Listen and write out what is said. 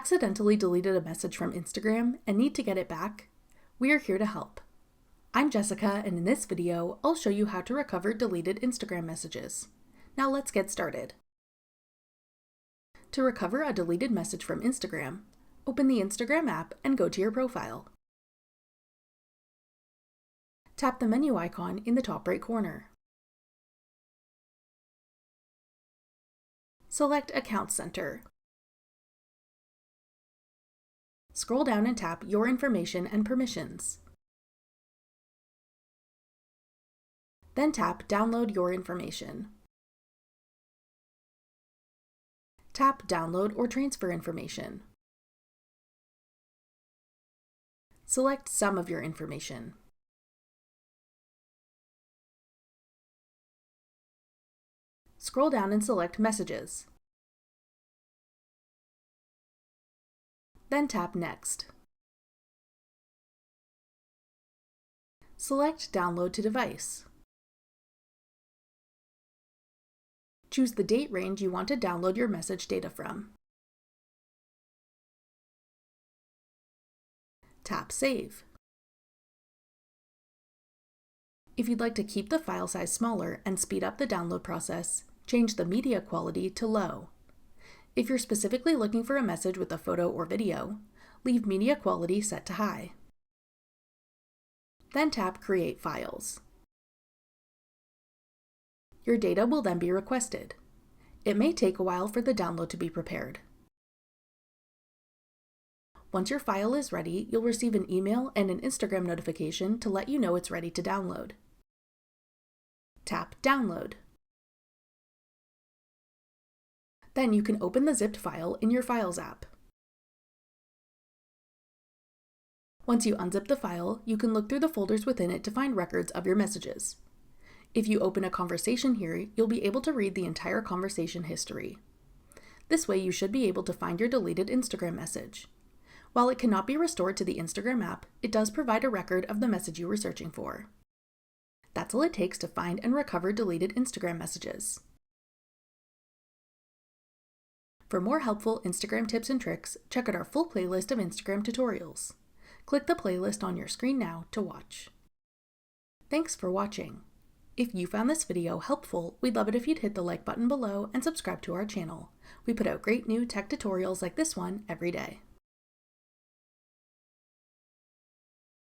Accidentally deleted a message from Instagram and need to get it back? We are here to help. I'm Jessica, and in this video, I'll show you how to recover deleted Instagram messages. Now let's get started. To recover a deleted message from Instagram, open the Instagram app and go to your profile. Tap the menu icon in the top right corner. Select Account Center. Scroll down and tap Your Information and Permissions. Then tap Download Your Information. Tap Download or Transfer Information. Select some of your information. Scroll down and select Messages. Then tap Next. Select Download to Device. Choose the date range you want to download your message data from. Tap Save. If you'd like to keep the file size smaller and speed up the download process, change the media quality to low. If you're specifically looking for a message with a photo or video, leave media quality set to high. Then tap Create Files. Your data will then be requested. It may take a while for the download to be prepared. Once your file is ready, you'll receive an email and an Instagram notification to let you know it's ready to download. Tap Download. Then you can open the zipped file in your Files app. Once you unzip the file, you can look through the folders within it to find records of your messages. If you open a conversation here, you'll be able to read the entire conversation history. This way you should be able to find your deleted Instagram message. While it cannot be restored to the Instagram app, it does provide a record of the message you were searching for. That's all it takes to find and recover deleted Instagram messages. For more helpful Instagram tips and tricks, check out our full playlist of Instagram tutorials. Click the playlist on your screen now to watch. Thanks for watching. If you found this video helpful, we'd love it if you'd hit the like button below and subscribe to our channel. We put out great new tech tutorials like this one every day.